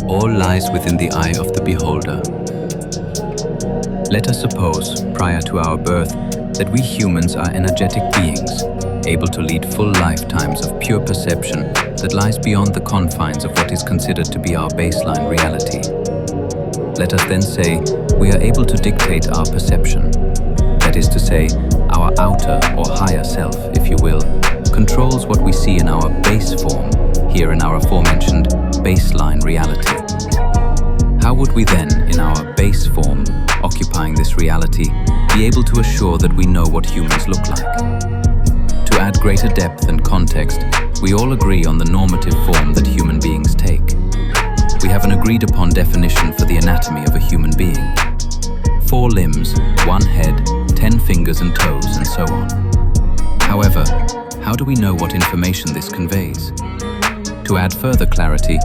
All lies within the eye of the beholder. Let us suppose, prior to our birth, that we humans are energetic beings, able to lead full lifetimes of pure perception that lies beyond the confines of what is considered to be our baseline reality. Let us then say we are able to dictate our perception. That is to say, our outer or higher self, if you will, controls what we see in our base form, here in our aforementioned baseline reality. How would we then, in our base form, occupying this reality, be able to assure that we know what humans look like? To add greater depth and context, we all agree on the normative form that human beings take. We have an agreed upon definition for the anatomy of a human being. 4 limbs, 1 head, 10 fingers and toes, and so on. However, how do we know what information this conveys? To add further clarity,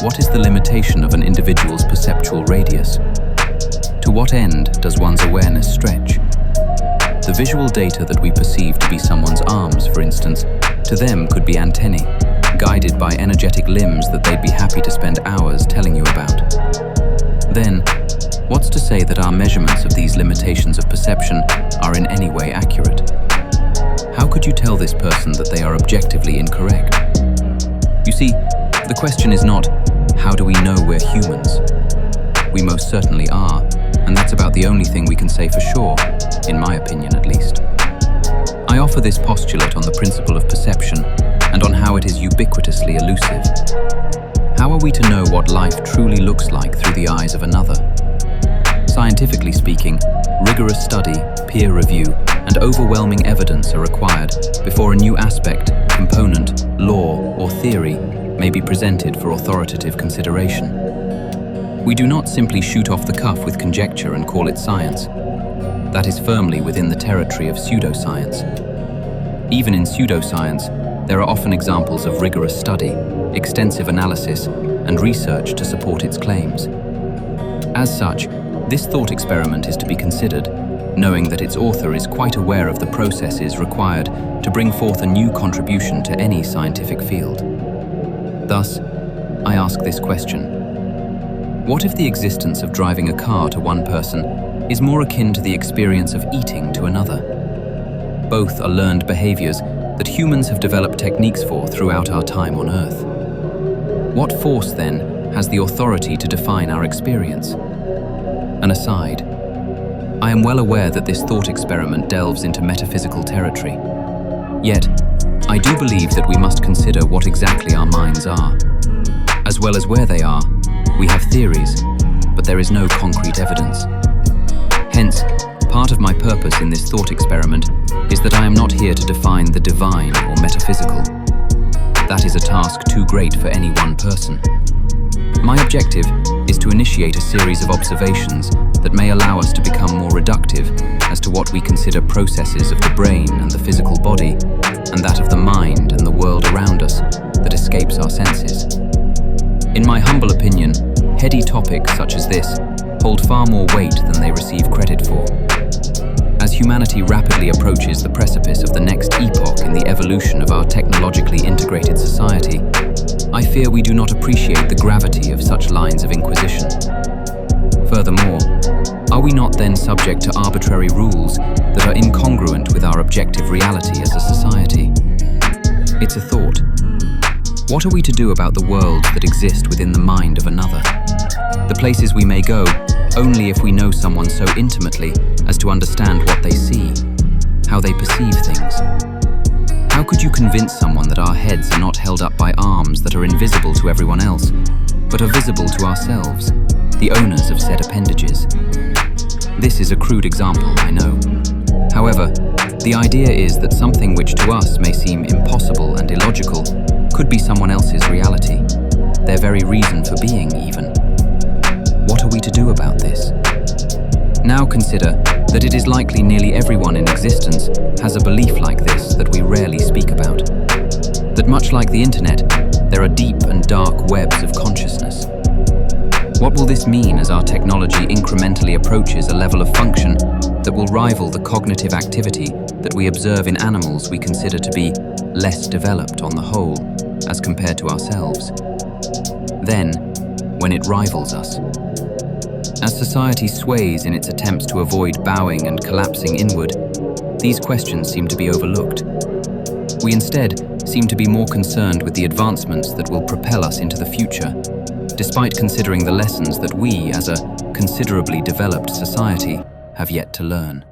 what is the limitation of an individual's perceptual radius? To what end does one's awareness stretch? The visual data that we perceive to be someone's arms, for instance, to them could be antennae, guided by energetic limbs that they'd be happy to spend hours telling you about. Then, what's to say that our measurements of these limitations of perception are in any way accurate? How could you tell this person that they are objectively incorrect? You see, the question is not, how do we know we're humans? We most certainly are, and that's about the only thing we can say for sure, in my opinion at least. I offer this postulate on the principle of perception and on how it is ubiquitously elusive. How are we to know what life truly looks like through the eyes of another? Scientifically speaking, rigorous study, peer review, and overwhelming evidence are required before a new aspect, component, law, or theory may be presented for authoritative consideration. We do not simply shoot off the cuff with conjecture and call it science. That is firmly within the territory of pseudoscience. Even in pseudoscience, there are often examples of rigorous study, extensive analysis, and research to support its claims. As such, this thought experiment is to be considered, knowing that its author is quite aware of the processes required to bring forth a new contribution to any scientific field. Thus, I ask this question. What if the existence of driving a car to one person is more akin to the experience of eating to another? Both are learned behaviors that humans have developed techniques for throughout our time on Earth. What force, then, has the authority to define our experience? An aside. I am well aware that this thought experiment delves into metaphysical territory. Yet, I do believe that we must consider what exactly our minds are. As well as where they are, we have theories, but there is no concrete evidence. Hence, part of my purpose in this thought experiment is that I am not here to define the divine or metaphysical. That is a task too great for any one person. My objective is to initiate a series of observations that may allow us to become more reductive as to what we consider processes of the brain and the physical body, and that of the mind and the world around us that escapes our senses. In my humble opinion, heady topics such as this hold far more weight than they receive credit for. As humanity rapidly approaches the precipice of the next epoch in the evolution of our technologically integrated society, I fear we do not appreciate the gravity of such lines of inquisition. Furthermore, are we not then subject to arbitrary rules that are incongruent with our objective reality as a society? It's a thought. What are we to do about the worlds that exist within the mind of another? The places we may go only if we know someone so intimately as to understand what they see, how they perceive things. How could you convince someone that our heads are not held up by arms that are invisible to everyone else, but are visible to ourselves, the owners of said appendages? This is a crude example, I know. However, the idea is that something which to us may seem impossible and illogical could be someone else's reality, their very reason for being even. What are we to do about this? Now consider that it is likely nearly everyone in existence has a belief like this that we rarely speak about. That much like the internet, there are deep and dark webs of consciousness. What will this mean as our technology incrementally approaches a level of function that will rival the cognitive activity that we observe in animals we consider to be less developed on the whole as compared to ourselves? Then, when it rivals us? As society sways in its attempts to avoid bowing and collapsing inward, these questions seem to be overlooked. We instead seem to be more concerned with the advancements that will propel us into the future, despite considering the lessons that we, as a considerably developed society, have yet to learn.